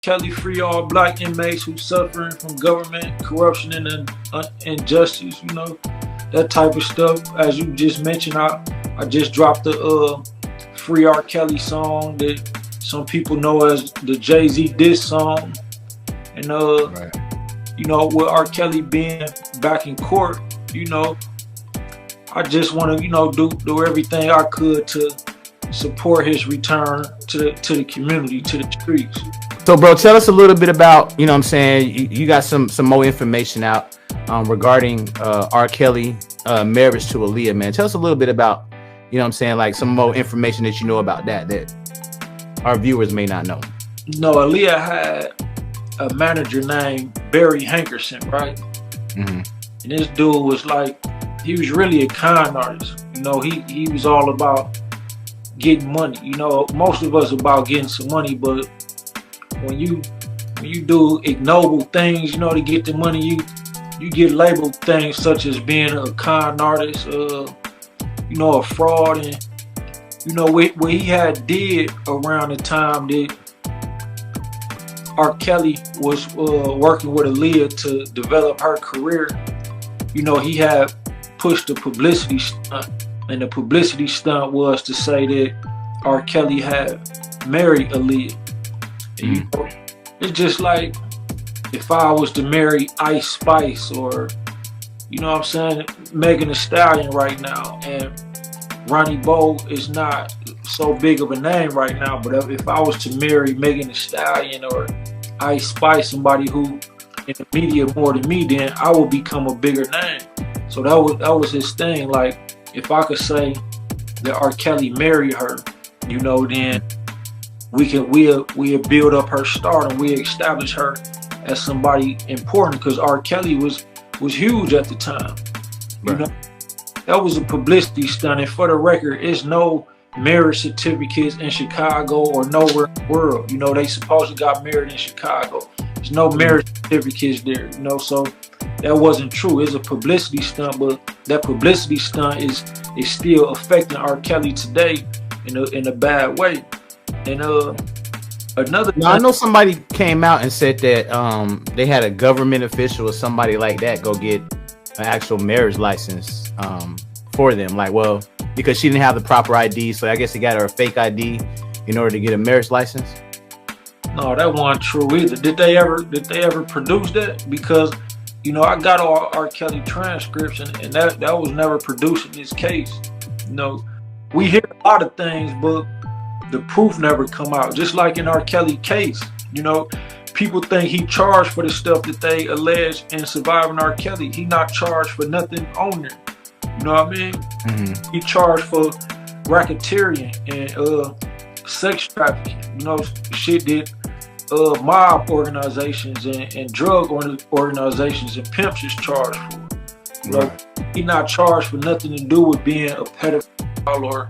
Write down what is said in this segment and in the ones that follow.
Kelly free all black inmates who suffering from government corruption and injustice. You know, that type of stuff. As you just mentioned, I just dropped the Free R. Kelly song that some people know as the Jay-Z diss song. And Right. you know, with R. Kelly being back in court, you know, I just want to, you know, do everything I could to support his return to the community, to the streets. So, bro, tell us a little bit about, you know what I'm saying, you got some more information out regarding R. Kelly marriage to Aaliyah, man. Tell us a little bit about, you know what I'm saying, like some more information that you know about that our viewers may not know. No, Aaliyah had a manager named Barry Hankerson, right? Mm-hmm. And this dude was like, he was really a con artist. You know, he was all about getting money. You know, most of us about getting some money, but when you do ignoble things, you know, to get the money, you get labeled things such as being a con artist, you know, a fraud. And you know what he had did around the time that R. Kelly was working with Aaliyah to develop her career. You know, he had pushed the publicity stunt, and the publicity stunt was to say that R. Kelly had married Aaliyah. And, you know, it's just like if I was to marry Ice Spice, or, you know what I'm saying, Megan Thee Stallion right now, and Ronnie Bo is not so big of a name right now, but if I was to marry Megan Thee Stallion or Ice Spice, somebody who in the media more than me, then I would become a bigger name. So that was his thing. Like, if I could say that R. Kelly married her, you know, then we'll build up her stardom. We establish her as somebody important, because R. Kelly was huge at the time. You know, that was a publicity stunt. And for the record, it's no marriage certificates in Chicago or nowhere in the world. You know, they supposedly got married in Chicago. There's no marriage certificates there. You know, so that wasn't true. It's a publicity stunt, but that publicity stunt is still affecting R. Kelly today in a bad way. And another. Now, I know somebody came out and said that they had a government official or somebody like that go get an actual marriage license for them. Like, well, because she didn't have the proper ID, so I guess they got her a fake ID in order to get a marriage license. No, that wasn't true either. Did they ever produce that? Because, you know, I got all R. Kelly transcripts, and that was never produced in this case. You know, we hear a lot of things, but the proof never come out. Just like in R. Kelly case, you know, people think he charged for the stuff that they allege in Surviving R. Kelly. He not charged for nothing on there. You know what I mean? Mm-hmm. He charged for racketeering and sex trafficking. You know, shit that mob organizations and drug organizations and pimps is charged for. You know, he not charged for nothing to do with being a pedophile or,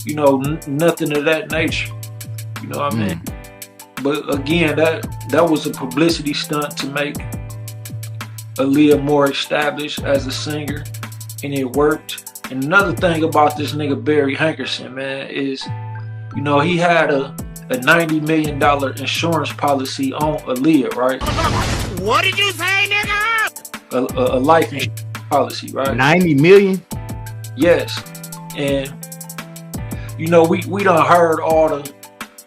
you know, nothing of that nature. You know what I mean? But again, that was a publicity stunt to make Aaliyah more established as a singer, and it worked. And another thing about this nigga Barry Hankerson, man, is, you know, he had a $90 million insurance policy on Aaliyah, right? What did you say, nigga? A life insurance policy, right? 90 million? Yes. And, you know, we done heard all the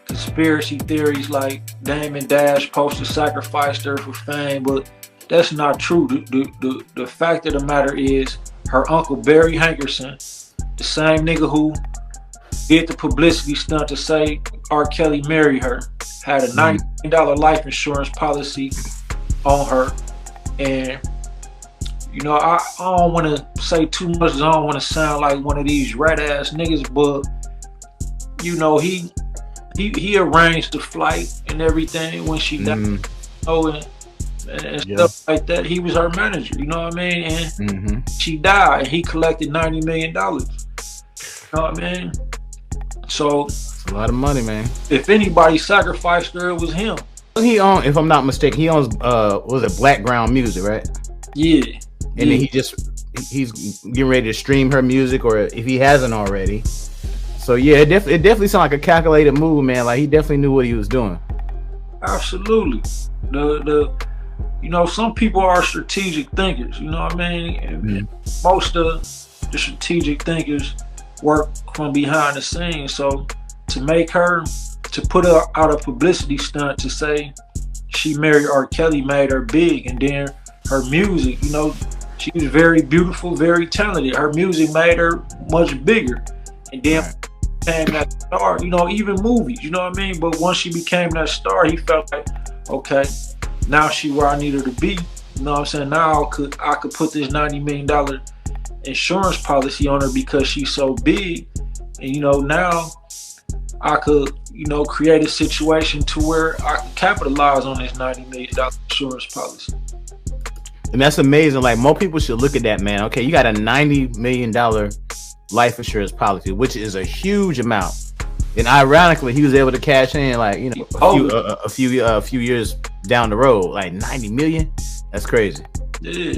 conspiracy theories like Damon Dash posted sacrificed her for fame, but that's not true. The fact of the matter is, her uncle Barry Hankerson, the same nigga who did the publicity stunt to say R. Kelly married her, had a $90 million life insurance policy on her. And, you know, I don't want to say too much, I don't want to sound like one of these rat ass niggas, but, you know, he arranged the flight and everything when she died. Oh, and stuff like that. He was her manager, you know what I mean? And she died, and he collected $90 million. You know what I mean? So it's a lot of money, man. If anybody sacrificed her, it was him. He owns, if I'm not mistaken, he owns was it Blackground Music, right? Yeah. And then he's getting ready to stream her music, or if he hasn't already. So yeah, it definitely sounds like a calculated move, man. Like, he definitely knew what he was doing. Absolutely. The you know, some people are strategic thinkers, you know what I mean? And most of the strategic thinkers work from behind the scenes. So to put her out a publicity stunt to say she married R. Kelly made her big, and then her music, you know, she was very beautiful, very talented. Her music made her much bigger. And then became that star, you know, even movies, you know what I mean? But once she became that star, he felt like, okay, now she where I need her to be. You know what I'm saying? Now I could put this $90 million insurance policy on her because she's so big. And you know, now I could, you know, create a situation to where I can capitalize on this $90 million insurance policy. And that's amazing. Like, more people should look at that, man. Okay, you got a $90 million life insurance policy, which is a huge amount. And ironically, he was able to cash in, like, you know, a few years down the road, like 90 million. That's crazy. Yeah,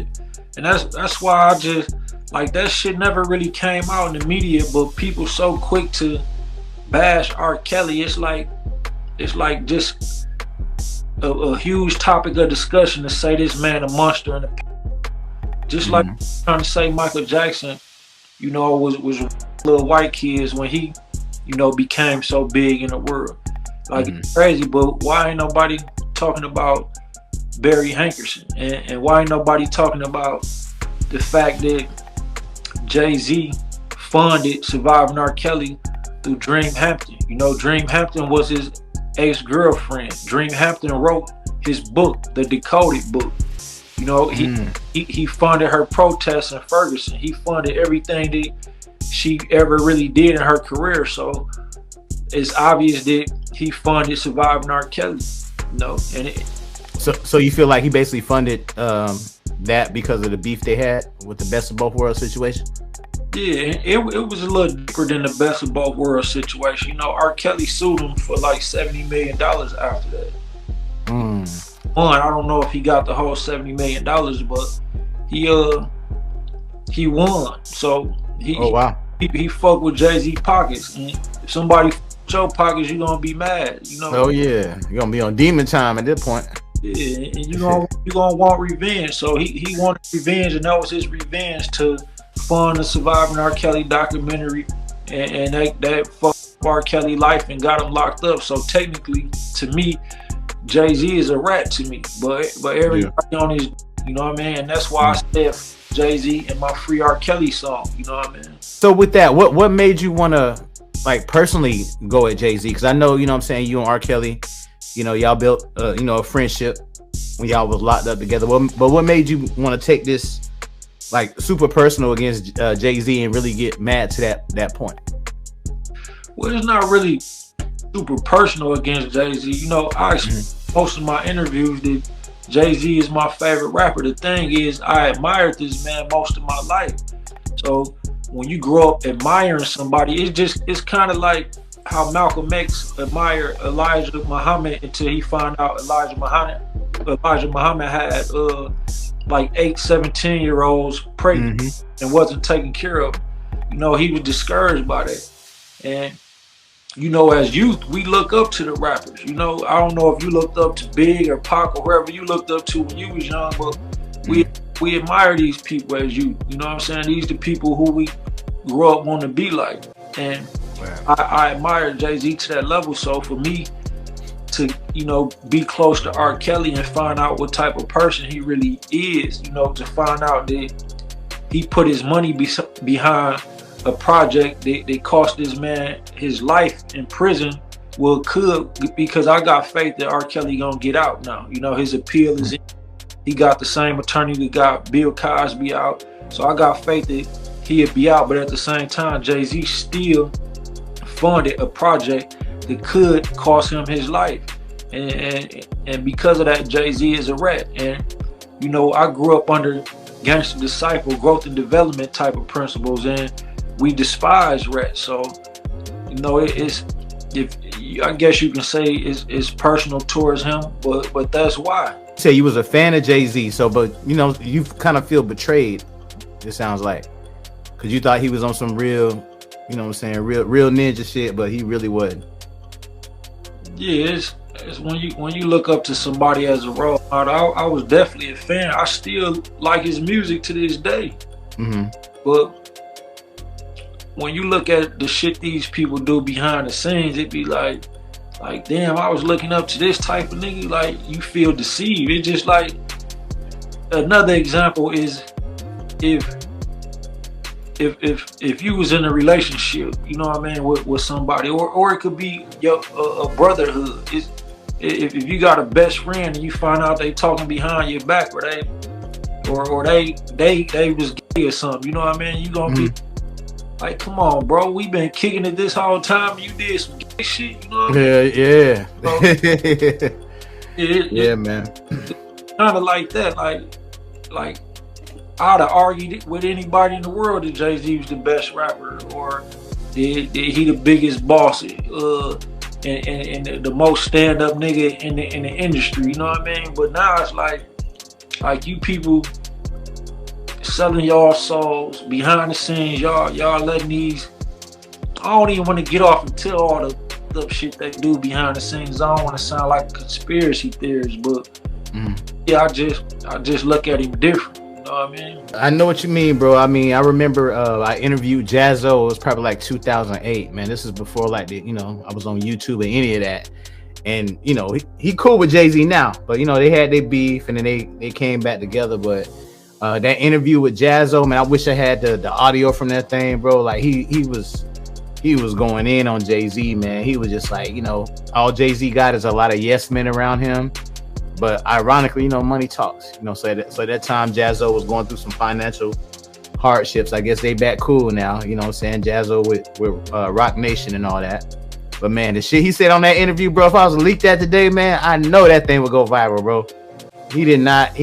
and that's why I just like that shit never really came out in the media, but people so quick to bash R. Kelly. It's like just a huge topic of discussion to say this man a monster and just like trying to say Michael Jackson, you know, was little white kids when he, you know, became so big in the world. Like, it's crazy, but why ain't nobody talking about Barry Hankerson? And why ain't nobody talking about the fact that Jay-Z funded Surviving R. Kelly through Dream Hampton? You know, Dream Hampton was his ex-girlfriend. Dream Hampton wrote his book, the Decoded book. You know, he funded her protests in Ferguson. He funded everything that she ever really did in her career. So it's obvious that he funded Surviving R. Kelly. You know, and so you feel like he basically funded that because of the beef they had with the Best of Both Worlds situation? Yeah, it was a little deeper than the Best of Both Worlds situation. You know, R. Kelly sued him for like $70 million after that. One, I don't know if he got the whole $70 million, but he won. So he fucked with Jay-Z pockets. And if somebody fucks your pockets, you're gonna be mad, you know. Oh yeah, you're gonna be on demon time at this point. Yeah, and you gonna want revenge. So he wanted revenge, and that was his revenge to fund the Surviving R. Kelly documentary, and that fucked R. Kelly life and got him locked up. So technically, to me, Jay-Z is a rat to me, but everybody on his, you know what I mean? And that's why I said Jay-Z in my Free R. Kelly song, you know what I mean? So with that, what made you want to, like, personally go at Jay-Z? Because I know, you know what I'm saying, you and R. Kelly, you know, y'all built, you know, a friendship when y'all was locked up together. But what made you want to take this, like, super personal against Jay-Z and really get mad to that point? Well, it's not really super personal against Jay-Z. You know, I most of my interviews that Jay-Z is my favorite rapper. The thing is, I admired this man most of my life. So when you grow up admiring somebody, it's kind of like how Malcolm X admired Elijah Muhammad until he found out Elijah Muhammad had like 8 17-year-olds pregnant and wasn't taken care of. You know, he was discouraged by that. And you know, as youth, we look up to the rappers. You know, I don't know if you looked up to Big or Pac or whoever you looked up to when you was young, but we admire these people as youth. You know what I'm saying? These the people who we grew up wanting to be like. And I admire Jay-Z to that level. So for me to, you know, be close to R. Kelly and find out what type of person he really is, you know, to find out that he put his money behind a project that cost this man his life in prison, well, because I got faith that R. Kelly gonna get out now. You know, his appeal is in. He got the same attorney that got Bill Cosby out. So I got faith that he'd be out, but at the same time, Jay-Z still funded a project that could cost him his life. And because of that, Jay-Z is a rat. And, you know, I grew up under Gangster Disciple, growth and development type of principles, and we despise rats. So, you know, I guess you can say it's personal towards him, but that's why. Say you was a fan of Jay-Z, so, but you know, you kind of feel betrayed, it sounds like, because you thought he was on some real, you know what I'm saying, real ninja shit, but he really wasn't. Yeah, It's when you look up to somebody as a role model. I was definitely a fan. I still like his music to this day. But when you look at the shit these people do behind the scenes, it be like damn, I was looking up to this type of nigga. Like, you feel deceived. It's just like, another example is if you was in a relationship, you know what I mean, with somebody, or it could be a brotherhood. If you got a best friend and you find out they talking behind your back, or they was gay or something, you know what I mean, you gonna be like, come on, bro, we been kicking it this whole time. You did some gay shit, you know what I mean? Yeah. So, yeah, man. Kind of like that, like I'd have argued with anybody in the world that Jay-Z was the best rapper, or he the biggest boss, and the most stand-up nigga in the industry, you know what I mean? But now it's like you people selling y'all souls behind the scenes. Y'all letting these. I don't even want to get off and tell all the shit they do behind the scenes. I don't want to sound like a conspiracy theorist, but yeah, I just look at him different. You know what I mean? I know what you mean, bro. I mean, I remember I interviewed Jazzo. It was probably like 2008, man. This is before like I was on YouTube and any of that. And he cool with Jay-Z now, but they had their beef and then they came back together. But that interview with Jazzo, man, I wish I had the audio from that thing, bro. Like he was going in on Jay-Z, man. He was just like, all Jay-Z got is a lot of yes men around him. But ironically, money talks. So at that time, Jazzo was going through some financial hardships. I guess they back cool now. You know what I'm saying? Jazzo with Rock Nation and all that. But man, the shit he said on that interview, bro, if I was to leak that today, man, I know that thing would go viral, bro. He did not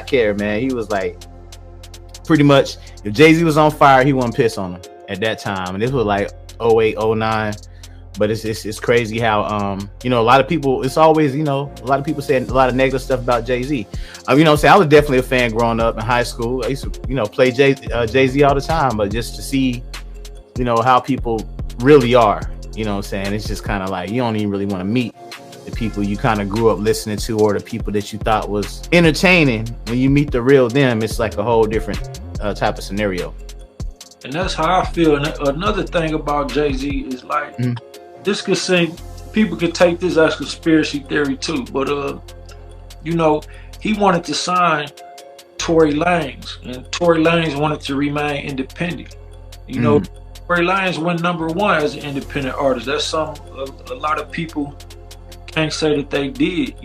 care, man. He was like, pretty much, if Jay-Z was on fire, he wouldn't piss on him at that time. And this was like 08, 09. But it's crazy how a lot of people, it's always, a lot of people saying a lot of negative stuff about Jay-Z. I was definitely a fan growing up in high school. I used to play Jay-Z all the time, but just to see how people really are, it's just kind of like you don't even really want to meet the people you kind of grew up listening to, or the people that you thought was entertaining. When you meet the real them, it's like a whole different type of scenario. And that's how I feel. And another thing about Jay-Z is like, this could seem, people could take this as conspiracy theory too, but he wanted to sign Tory Lanez, and Tory Lanez wanted to remain independent. Tory Lanez went #1 as an independent artist. That's something a lot of people can't say that they did.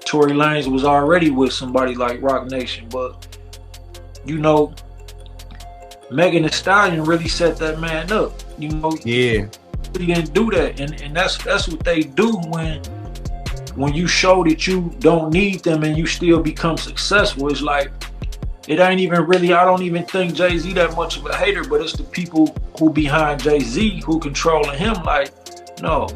Tory Lanez was already with somebody like Rock Nation, but Megan Thee Stallion really set that man up. Yeah. He didn't do that, and that's what they do when you show that you don't need them and you still become successful. It's like, it ain't even really, I don't even think Jay-Z that much of a hater, but it's the people who behind Jay-Z who controlling him. Like, no,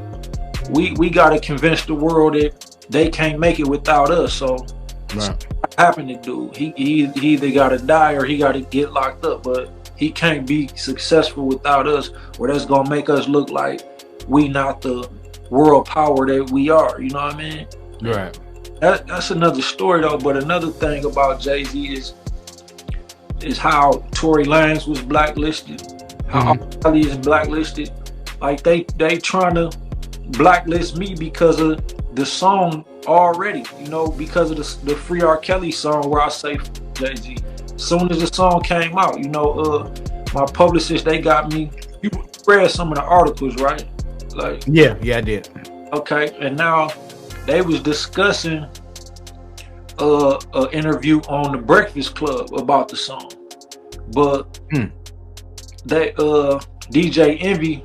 we gotta convince the world that they can't make it without us. So what happened to dude? He either gotta die or he gotta get locked up, but he can't be successful without us, or that's gonna make us look like we not the world power that we are. You know what I mean? Right. That's another story though. But another thing about Jay-Z is how Tory Lanez was blacklisted, how Aaliyah is blacklisted. Like they trying to blacklist me because of the song already. Because of the Free R. Kelly song where I say Jay-Z. As soon as the song came out, my publicist, they got me. You read some of the articles, right? Like, yeah, I did. Okay, and now they was discussing an interview on the Breakfast Club about the song, but they DJ Envy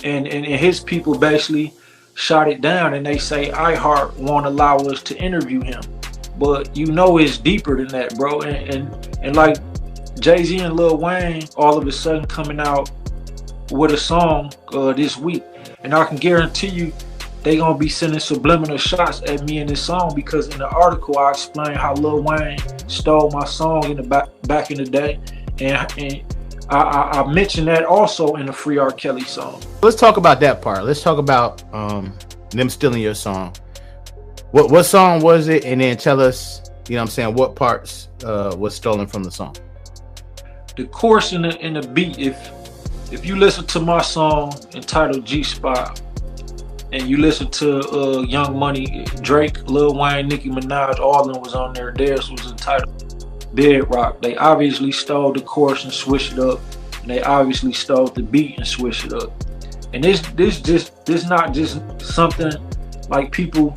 and his people basically shot it down, and they say iHeart won't allow us to interview him. But it's deeper than that, bro. And like Jay-Z and Lil Wayne all of a sudden coming out with a song this week. And I can guarantee you they gonna be sending subliminal shots at me in this song, because in the article I explained how Lil Wayne stole my song in the back in the day. And I mentioned that also in the Free R. Kelly song. Let's talk about that part. Let's talk about them stealing your song. What song was it? And then tell us, you know what I'm saying, what parts was stolen from the song. The chorus and the beat, if you listen to my song entitled G-Spot, and you listen to Young Money, Drake, Lil Wayne, Nicki Minaj, all of them was on there. Theirs was entitled Bedrock. They obviously stole the chorus and switched it up. And they obviously stole the beat and switched it up. And this not just something like people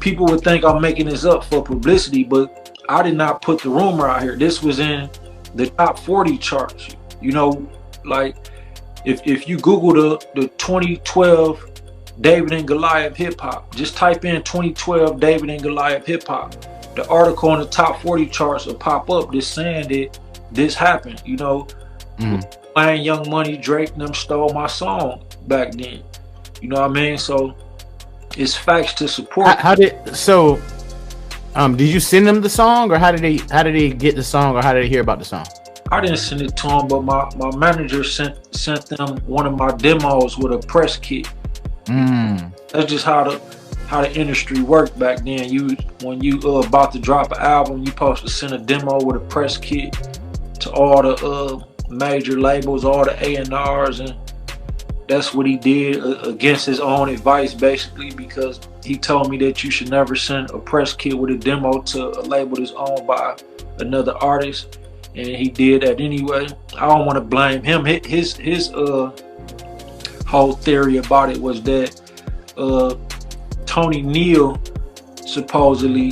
people would think I'm making this up for publicity, but I did not put the rumor out here. This was in the top 40 charts. You know, like if you Google the 2012 David and Goliath hip hop, just type in 2012 David and Goliath hip hop. The article on the top 40 charts will pop up just saying that this happened. You know, Wayne, Young Money, Drake, and them stole my song back then. You know what I mean? So it's facts to support. Did you send them the song, or how did they get the song, or how did they hear about the song? I didn't send it to them, but my manager sent them one of my demos with a press kit. That's just how the industry worked back then. When you about to drop an album, you supposed to send a demo with a press kit to all the major labels, all the A&Rs, and that's what he did against his own advice, basically, because he told me that you should never send a press kit with a demo to a label that's owned by another artist, and he did that anyway. I don't want to blame him. His whole theory about it was that Tony Neal supposedly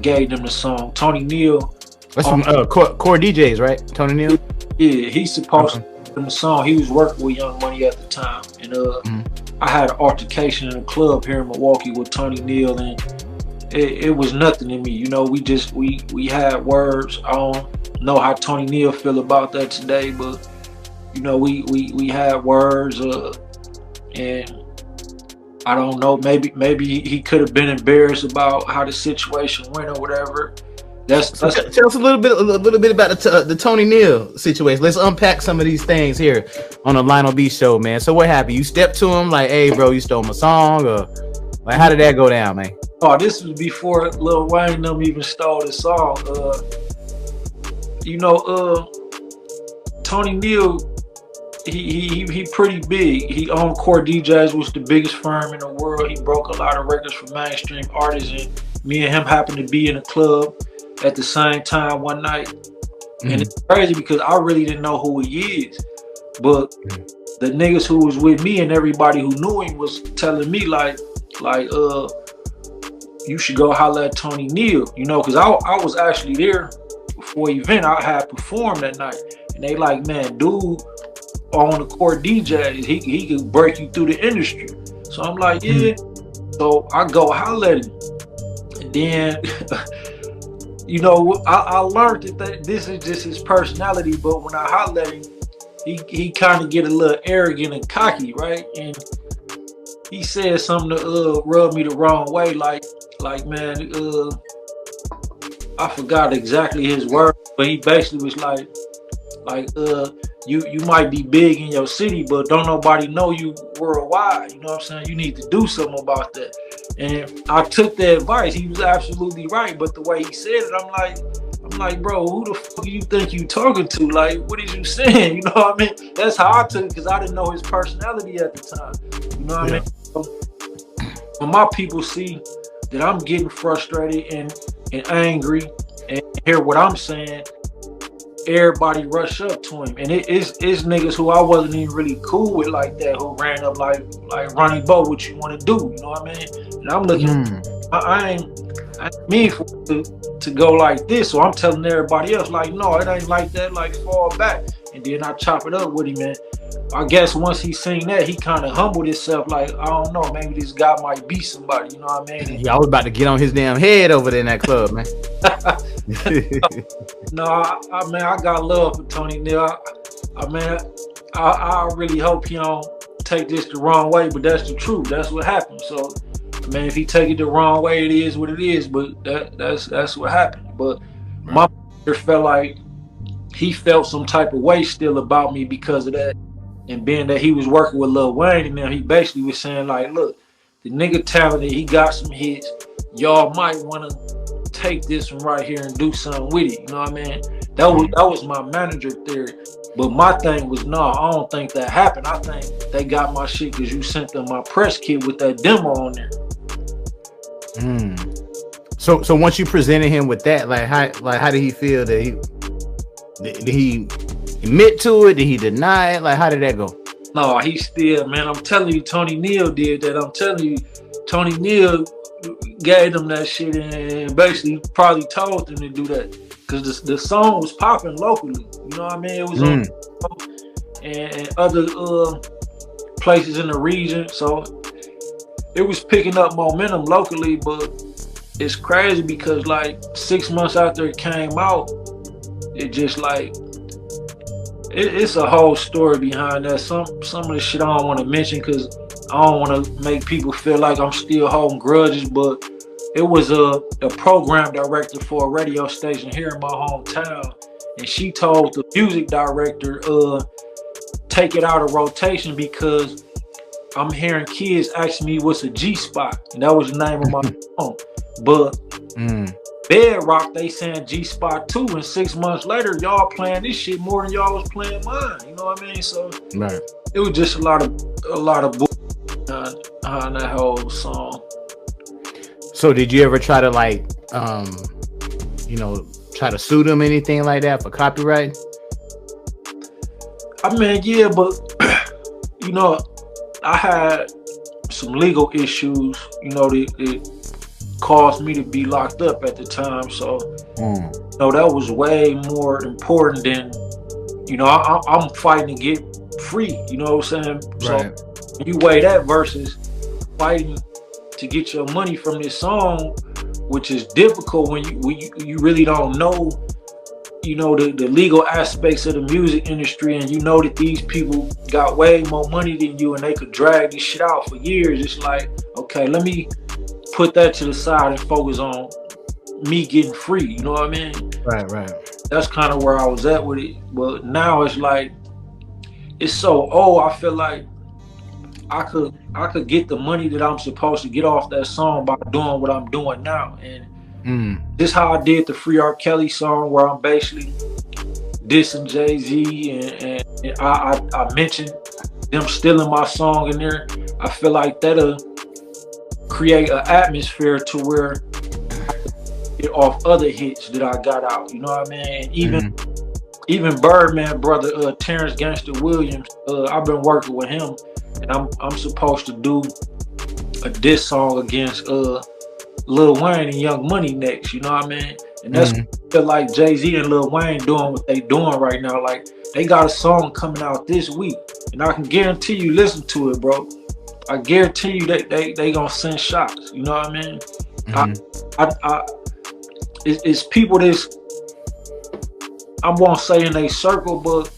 gave them the song. Tony Neal. That's from Core DJs, right? Tony Neal? Yeah, he's supposed to give them the song. He was working with Young Money at the time. And I had an altercation in a club here in Milwaukee with Tony Neal, and it was nothing to me. You know, we had words. I don't know how Tony Neal feel about that today, but you know, we had words, and I don't know, maybe he could have been embarrassed about how the situation went or whatever. Tell us a little bit about the Tony Neal situation. Let's unpack some of these things here on the Lionel B show, man. So what happened? You stepped to him like, "Hey, bro, you stole my song," or like, how did that go down, man? Oh, this was before Lil Wayne them even stole the song. You know, Tony Neal, he pretty big. He owned Core DJs, which was the biggest firm in the world. He broke a lot of records for mainstream artists, and me and him happened to be in a club at the same time one night. And it's crazy because I really didn't know who he is, but the niggas who was with me and everybody who knew him was telling me like you should go holler at Tony Neal, you know, because I was actually there for an event I had performed that night, and they like, man, dude on the Core DJs, he could break you through the industry. So I'm like, yeah. So I go holler at him, and then you know, I learned that this is just his personality, but when I holler at him, he kind of get a little arrogant and cocky, right? And he said something to rub me the wrong way, like man, I forgot exactly his words, but he basically was like you might be big in your city, but don't nobody know you worldwide. You know what I'm saying? You need to do something about that. And I took the advice. He was absolutely right, but the way he said it, I'm like, bro, who the fuck do you think you talking to? Like, what is you saying? You know what I mean? That's how I took it, because I didn't know his personality at the time. You know what I mean? So, when my people see that I'm getting frustrated and angry and hear what I'm saying, everybody rush up to him, and it's niggas who I wasn't even really cool with like that, who ran up like Ronnie Bo, what you want to do? You know what I mean? And I'm looking, I ain't mean for it to go like this, so I'm telling everybody else like, no, it ain't like that, like fall back. And then I chop it up with him, man. I guess once he seen that, he kind of humbled himself, like, I don't know, maybe this guy might be somebody, you know what I mean? Yeah, I was about to get on his damn head over there in that club, man. No, I got love for Tony Neal. I really hope he don't take this the wrong way, but that's the truth. That's what happened. So, man, if he take it the wrong way, it is what it is. But that's what happened. But my brother felt like he felt some type of way still about me because of that, and being that he was working with Lil Wayne, and then he basically was saying like, look, the nigga talented, he got some hits. Y'all might want to take this one right here and do something with it. You know what I mean? That was my manager theory. But my thing was, no, I don't think that happened. I think they got my shit because you sent them my press kit with that demo on there. So once you presented him with that, how did he feel? Did he admit to it? Did he deny it? Like, how did that go? No, he still, man. I'm telling you, Tony Neal did that. I'm telling you, Tony Neal gave them that shit and basically probably told them to do that because the song was popping locally. You know what I mean? It was on and other places in the region, so it was picking up momentum locally. But it's crazy because like 6 months after it came out, it just like it's a whole story behind that. Some of the shit I don't want to mention because I don't want to make people feel like I'm still holding grudges, but it was a program director for a radio station here in my hometown, and she told the music director, take it out of rotation because I'm hearing kids asking me what's a G-spot, and that was the name of my song. But Bedrock, they saying G-spot too, and 6 months later, y'all playing this shit more than y'all was playing mine. You know what I mean? So it was just a lot of behind that whole song. So did you ever try to like, try to sue them, anything like that for copyright? I mean, yeah, but I had some legal issues. It caused me to be locked up at the time. So, that was way more important than, I'm fighting to get free. You know what I'm saying? Right. So you weigh that versus fighting to get your money from this song, which is difficult when you really don't know, the legal aspects of the music industry, and that these people got way more money than you and they could drag this shit out for years. It's like, okay, let me put that to the side and focus on me getting free. You know what I mean? Right. That's kind of where I was at with it. But now it's like, it's so old. I feel like I could get the money that I'm supposed to get off that song by doing what I'm doing now. And this how I did the Free R. Kelly song, where I'm basically dissing Jay-Z and I mentioned them stealing my song in there. I feel like that'll create an atmosphere to where I get off other hits that I got out. You know what I mean? Even Birdman brother Terrence Gangster Williams, I've been working with him, and I'm supposed to do a diss song against Lil Wayne and Young Money next. You know what I mean? And that's what I feel like Jay-Z and Lil Wayne doing what they doing right now. Like, they got a song coming out this week, and I can guarantee you listen to it, bro. I guarantee you they gonna send shots. You know what I mean? It's people that's, I won't say in a circle, but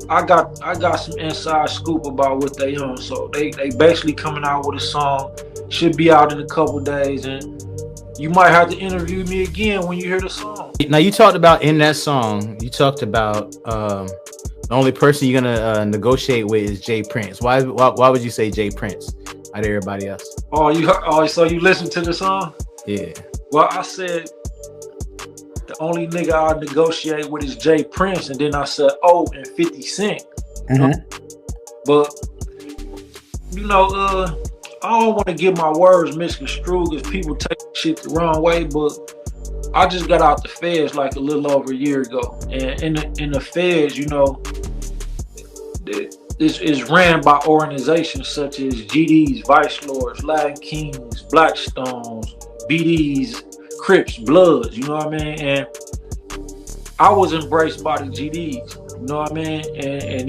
I got some inside scoop about what they on. So they basically coming out with a song, should be out in a couple days, and you might have to interview me again when you hear the song. Now, you talked about in that song, you talked about the only person you're gonna negotiate with is Jay Prince. Why would you say Jay Prince out of everybody else? So you listened to the song? Yeah. Well, I said the only nigga I negotiate with is Jay Prince, and then I said, and 50 Cent. But I don't want to get my words misconstrued because people take shit the wrong way, but I just got out the feds like a little over a year ago, and in the feds, this is ran by organizations such as GDs, Vice Lords, Latin Kings, Blackstones, BDs, Crips, Bloods. You know what I mean? And I was embraced by the GDs. You know what I mean? And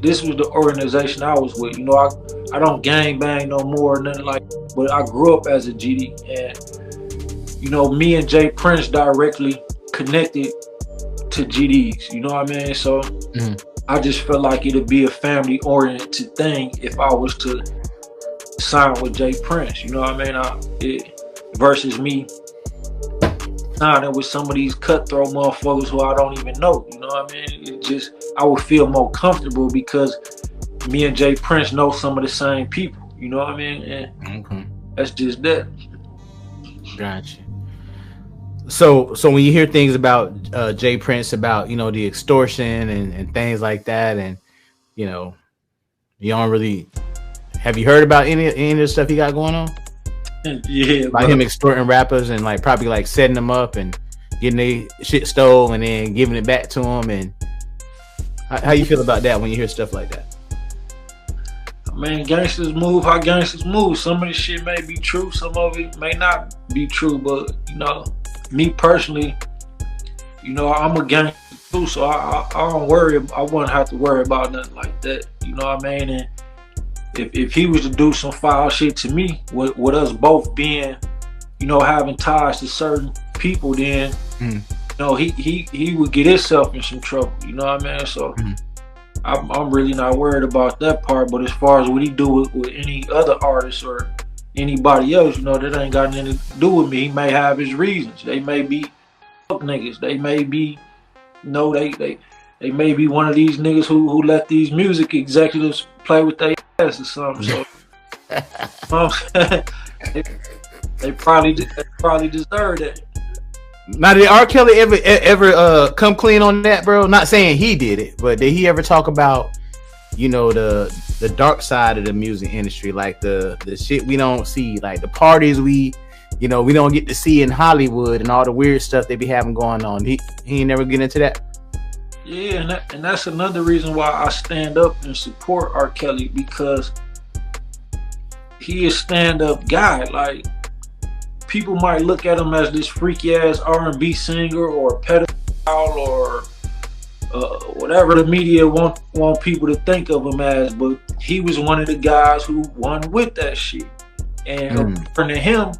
this was the organization I was with. I don't gang bang no more, nothing like. But I grew up as a GD, and me and Jay Prince directly connected to GDs. You know what I mean? So I just felt like it'd be a family-oriented thing if I was to sign with Jay Prince. You know what I mean? Versus me signing with some of these cutthroat motherfuckers who I don't even know. You know what I mean? I would feel more comfortable because me and Jay Prince know some of the same people. You know what I mean? And that's just that. Gotcha. So when you hear things about Jay Prince, about, you know, the extortion and things like that, and, you know, you don't really, have you heard about any of the stuff he got going on? Yeah, like him extorting rappers and like probably like setting them up and getting their shit stole and then giving it back to them. And how you feel about that when you hear stuff like that? Man, gangsters move how gangsters move. Some of this shit may be true, some of it may not be true, but, you know, me personally, you know, I'm a gangster too, so I don't worry. I wouldn't have to worry about nothing like that. You know what I mean? And if he was to do some foul shit to me, with us both being, you know, having ties to certain people, then you know, he would get himself in some trouble. You know what I mean? So I'm really not worried about that part. But as far as what he do with any other artist or anybody else, you know, that ain't got nothing to do with me. He may have his reasons. They may be fuck niggas. They may be, you know, they may be one of these niggas who let these music executives play with their ass or something. So they probably deserve that. Now, did R. Kelly ever come clean on that, bro? Not saying he did it, but did he ever talk about, you know, the dark side of the music industry, like the shit we don't see, like the parties we don't get to see in Hollywood and all the weird stuff they be having going on? He ain't never get into that. Yeah, and that's another reason why I stand up and support R. Kelly, because he is a stand-up guy. Like, people might look at him as this freaky ass R&B singer or pedophile or whatever the media want people to think of him as, but he was one of the guys who won with that shit. And according to him,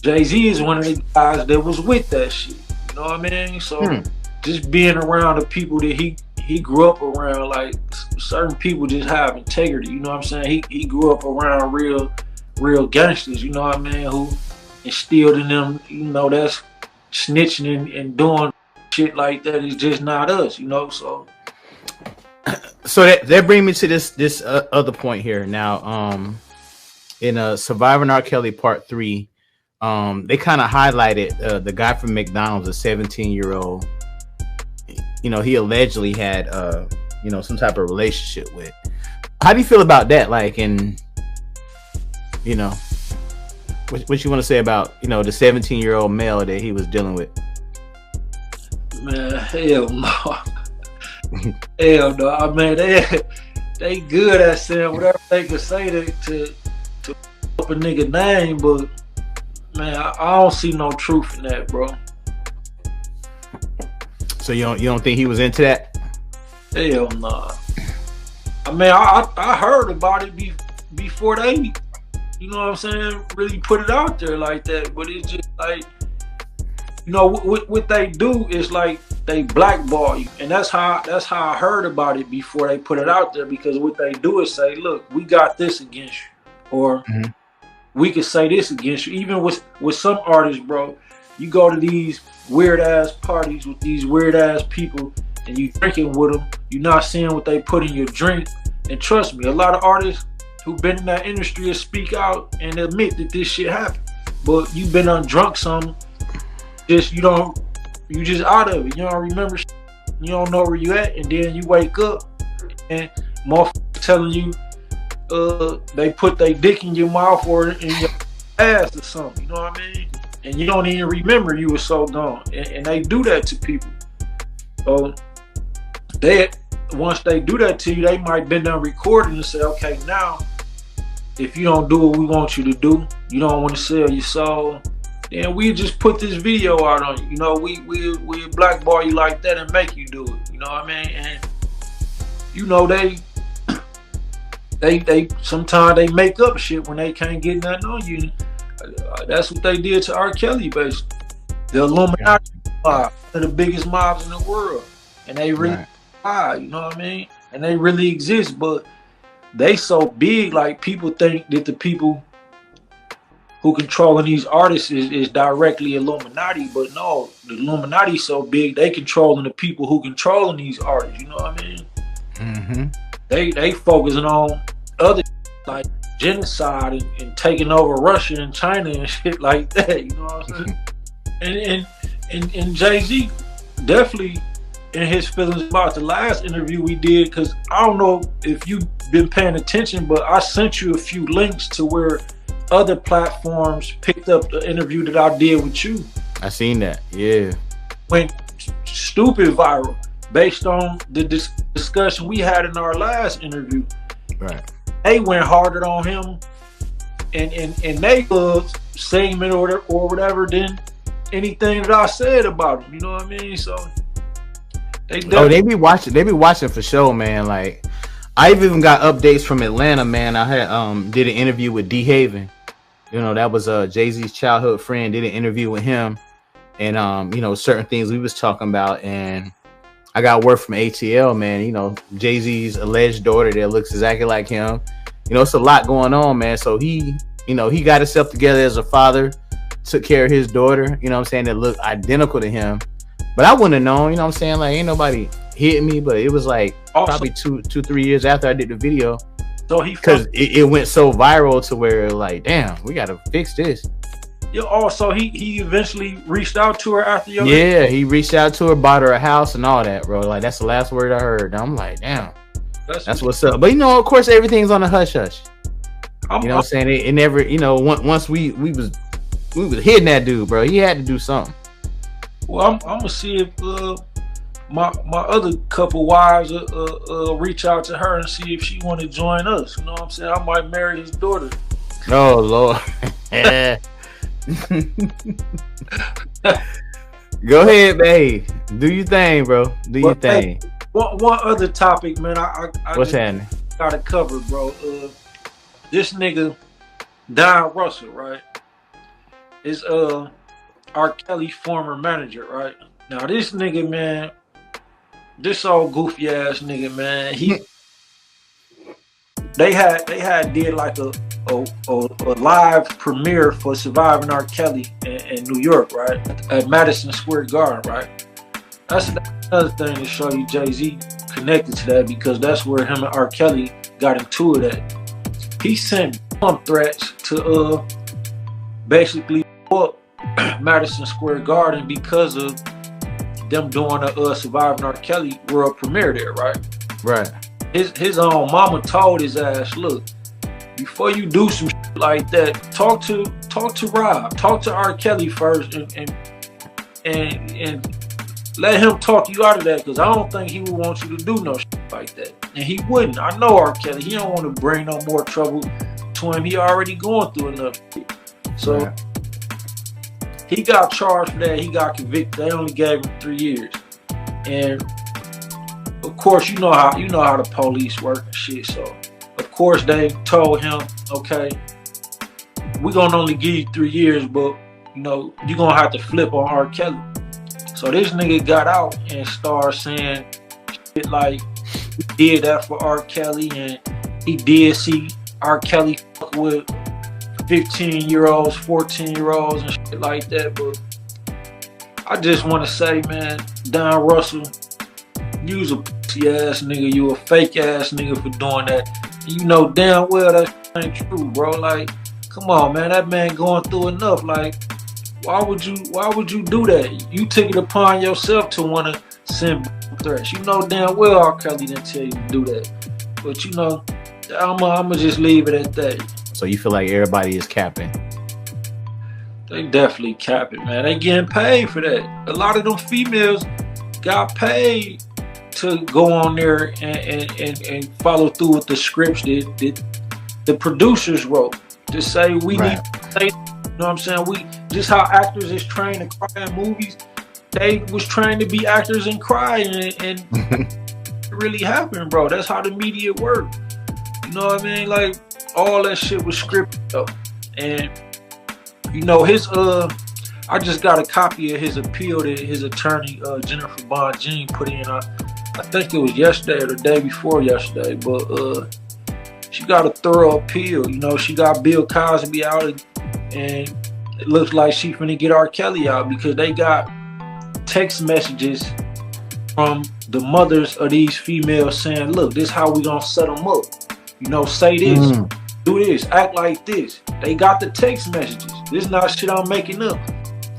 Jay-Z is one of the guys that was with that shit. You know what I mean? So just being around the people that he grew up around, like certain people just have integrity. You know what I'm saying? He grew up around real gangsters. You know what I mean? Who instilled in them, you know, that's snitching and doing shit like that is just not us, you know. So that brings me to this other point here. Now, in Surviving R. Kelly Part 3, they kind of highlighted the guy from McDonald's, a 17-year-old. You know, he allegedly had you know, some type of relationship with. How do you feel about that? Like, and you know, what you want to say about, you know, the 17-year-old male that he was dealing with? Man, hell no. Hell no. I mean, they good at saying whatever they can say to up a nigga name, but man, I don't see no truth in that, bro. So you don't think he was into that? Hell no. I mean, I heard about it before they, you know what I'm saying, really put it out there like that. But it's just like, you know, what they do is like they blackball you, and that's how I heard about it before they put it out there. Because what they do is say, look, we got this against you, or we could say this against you. Even with some artists, bro, you go to these weird ass parties with these weird ass people, and you drinking with them. You're not seeing what they put in your drink, and trust me, a lot of artists who've been in that industry will speak out and admit that this shit happened. But you've been undrunk some, you just out of it. You don't remember shit. You don't know where you at, and then you wake up and motherfuckers telling you they put their dick in your mouth or in your ass or something. You know what I mean? And you don't even remember you were so gone. And they do that to people. So once they do that to you, they might been done recording and say, okay, now if you don't do what we want you to do, you don't want to sell your soul, then we just put this video out on you. You know, we blackball you like that and make you do it. You know what I mean? And you know, they sometimes they make up shit when they can't get nothing on you. That's what they did to R. Kelly, basically. The Illuminati mob, one of the biggest mobs in the world, and they really you know what I mean? And they really exist, but they so big, like people think that the people who controlling these artists is directly Illuminati, but no, the Illuminati so big they controlling the people who controlling these artists. You know what I mean? they focusing on other like genocide and taking over Russia and China and shit like that. You know what I'm saying? and Jay-Z definitely in his feelings about the last interview we did, because I don't know if you've been paying attention, but I sent you a few links to where other platforms picked up the interview that I did with you. I seen that, yeah. Went stupid viral based on the discussion we had in our last interview. Right. They went harder on him and they same it or whatever than anything that I said about him. You know what I mean? So they be watching for sure, man. Like I've even got updates from Atlanta, man. I had did an interview with D Haven. You know, that was Jay-Z's childhood friend. Did an interview with him, and you know, certain things we was talking about, and I got word from ATL, man. You know, Jay-Z's alleged daughter that looks exactly like him. You know, it's a lot going on, man. So he got himself together as a father, took care of his daughter, you know what I'm saying, that looked identical to him. But I wouldn't have known, you know what I'm saying? Like, ain't nobody hitting me, but it was like probably 2-3 years after I did the video. So because it went so viral to where like, damn, we gotta fix this. Yeah, so he eventually reached out to her after your he reached out to her, bought her a house and all that, bro. Like, that's the last word I heard. I'm like, damn, that's what's up. But you know, of course, everything's on the hush hush. You know what I'm saying? It never, you know, once we was hitting that dude, bro. He had to do something. Well, I'm gonna see if my other couple wives reach out to her and see if she want to join us. You know what I'm saying? I might marry his daughter. Oh Lord. Go ahead, babe. Do your thing, bro. Do your thing. Hey, one other topic, man. I what's happening? Gotta cover, bro. This nigga Don Russell, right? Is R. Kelly's former manager, right? Now this nigga, man, this old goofy ass nigga, man, they had did like a live premiere for Surviving R. Kelly in New York, right? At Madison Square Garden, right? That's another thing to show you Jay-Z connected to that, because that's where him and R. Kelly got into it at. He sent bomb threats to basically up Madison Square Garden because of them doing a Surviving R. Kelly world premiere there, right? Right. His own mama told his ass, look, before you do some shit like that, talk to Rob, talk to R. Kelly first, and let him talk you out of that, because I don't think he would want you to do no shit like that. And he wouldn't. I know R. Kelly. He don't want to bring no more trouble to him. He already going through enough. So right. He got charged for that. He got convicted. They only gave him 3 years. And of course, you know how the police work and shit. So of course they told him, okay, we're gonna only give you 3 years, but you know, you're gonna have to flip on R. Kelly. So this nigga got out and started saying shit like he did that for R. Kelly, and he did see R. Kelly fuck with 15-year-olds, 14-year-olds and shit like that. But I just want to say, man, Don Russell, you's a pussy ass nigga. You a fake ass nigga for doing that. You know damn well that ain't true, bro. Like, come on, man. That man going through enough. Like, why would you do that? You took it upon yourself to want to send threats. You know damn well R. Kelly didn't tell you to do that. But you know, I'ma just leave it at that. So you feel like everybody is capping? They definitely capping, man. They getting paid for that. A lot of them females got paid to go on there and follow through with the scripts that the producers wrote. To say we right. need to say, you know what I'm saying? We just how actors is trained to cry in movies. They was trained to be actors and cry, and it really happened, bro. That's how the media worked. You know what I mean? Like, all that shit was scripted though. And you know, I just got a copy of his appeal that his attorney Jennifer Bonjean put in. I think it was yesterday or the day before yesterday, but she got a thorough appeal. You know, she got Bill Cosby out, and it looks like she finna get R. Kelly out, because they got text messages from the mothers of these females saying, look, this is how we gonna set them up. You know, say this, do this, act like this. They got the text messages. This is not shit I'm making up.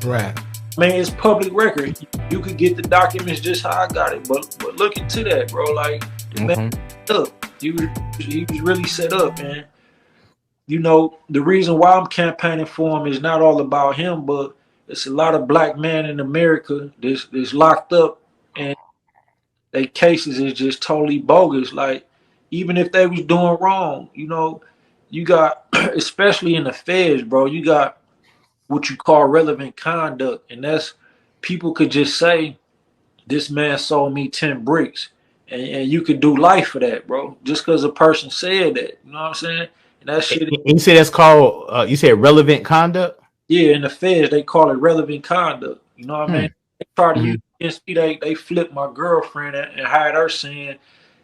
Right. Man, it's public record. You could get the documents just how I got it. But look into that, bro. Like, the man up. He was really set up, man. You know, the reason why I'm campaigning for him is not all about him, but it's a lot of black men in America that's locked up, and their cases is just totally bogus. Like, even if they was doing wrong, you know, you got, especially in the feds, bro, you got what you call relevant conduct, and that's people could just say, this man sold me 10 bricks, and you could do life for that, bro, just because a person said that. You know what I'm saying? And that shit. You say that's called, you said relevant conduct? Yeah, in the feds, they call it relevant conduct. You know what I mean? They try to use against me. They flipped my girlfriend and had her saying,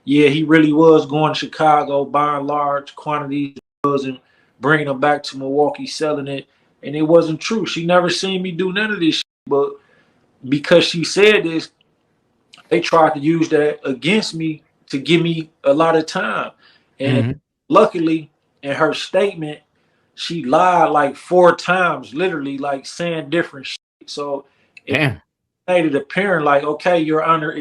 yeah, he really was going to Chicago, buying large quantities of drugs and bringing them back to Milwaukee, selling it. And it wasn't true. She never seen me do none of this shit. But because she said this, they tried to use that against me to give me a lot of time. And luckily, in her statement, she lied like 4 times, literally, like saying different shit. So it made it apparent, like, okay, Your Honor,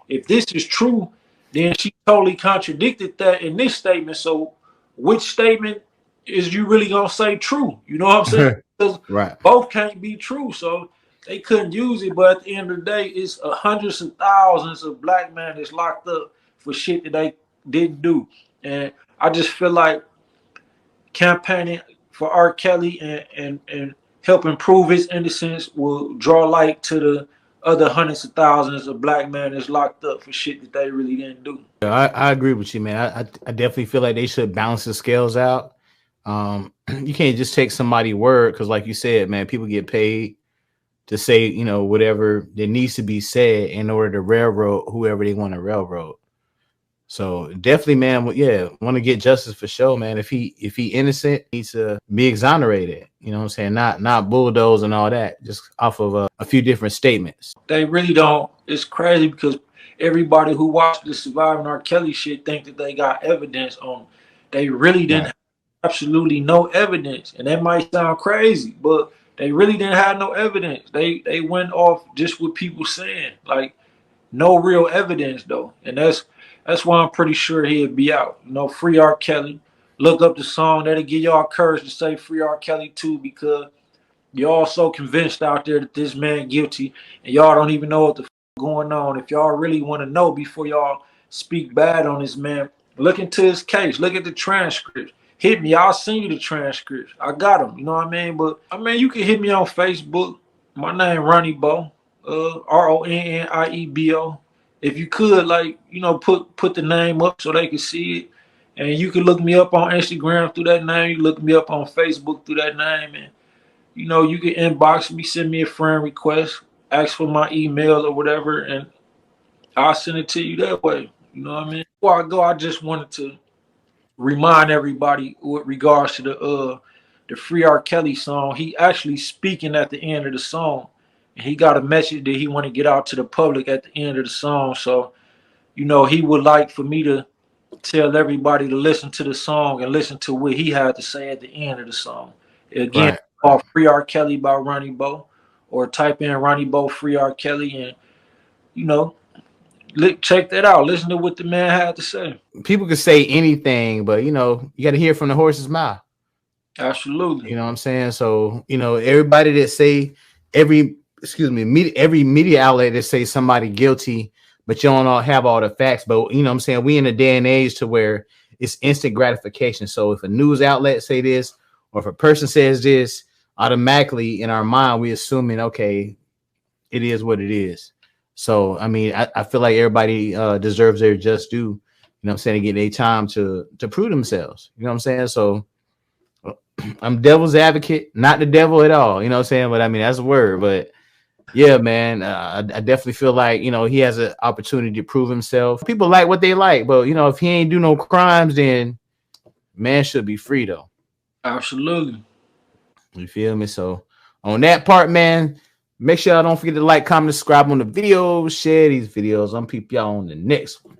if this is true, then she totally contradicted that in this statement. So which statement is you really gonna say true? You know what I'm saying? Because both can't be true. So they couldn't use it. But at the end of the day, it's hundreds of thousands of black men that's locked up for shit that they didn't do. And I just feel like campaigning for R. Kelly and helping prove his innocence will draw light to the other hundreds of thousands of black men that's locked up for shit that they really didn't do. I agree with you, man. I definitely feel like they should balance the scales out. You can't just take somebody's word, because like you said, man, people get paid to say, you know, whatever that needs to be said in order to railroad whoever they want to railroad. So definitely, man, want to get justice for sure, man. If he innocent, he needs to be exonerated. You know what I'm saying? Not bulldoze and all that, just off of a few different statements. They really don't. It's crazy because everybody who watched the Surviving R. Kelly shit think that they got evidence on him. They really didn't have absolutely no evidence. And that might sound crazy, but they really didn't have no evidence. They went off just what people saying, like no real evidence though. And that's why I'm pretty sure he'll be out. You know, free R. Kelly. Look up the song. That'll give y'all courage to say free R. Kelly too, because y'all so convinced out there that this man guilty, and y'all don't even know what the going on. If y'all really want to know before y'all speak bad on this man, look into his case. Look at the transcripts. Hit me. I'll send you the transcripts. I got them. You know what I mean? But I mean, you can hit me on Facebook. My name Ronnie Bo. RONNIEBO. If you could, like, you know, put the name up so they can see it. And you can look me up on Instagram through that name. You look me up on Facebook through that name. And, you know, you can inbox me, send me a friend request, ask for my email or whatever, and I'll send it to you that way. You know what I mean? Before I go, I just wanted to remind everybody with regards to the Free R. Kelly song. He actually speaking at the end of the song. And he got a message that he want to get out to the public at the end of the song. So, you know, he would like for me to tell everybody to listen to the song and listen to what he had to say at the end of the song. Again, called Free R. Kelly by Ronnie Bo, or type in Ronnie Bo Free R. Kelly, and, you know, check that out. Listen to what the man had to say. People could say anything, but, you know, you got to hear from the horse's mouth. Absolutely. You know what I'm saying? So, you know, everybody that say every media outlet that say somebody guilty, but you don't have all the facts. But, you know what I'm saying, we in a day and age to where it's instant gratification. So if a news outlet say this, or if a person says this, automatically in our mind, we assuming, okay, it is what it is. So, I mean, I feel like everybody deserves their just due, you know what I'm saying, to get their time to prove themselves. You know what I'm saying? So I'm devil's advocate, not the devil at all. You know what I'm saying? But I mean, that's a word. But yeah, man, I definitely feel like, you know, he has an opportunity to prove himself. People like what they like, but, you know, if he ain't do no crimes, then man should be free, though. Absolutely. You feel me? So on that part, man, Make sure y'all don't forget to like, comment, subscribe on the video, share these videos. I'm peep y'all on the next one.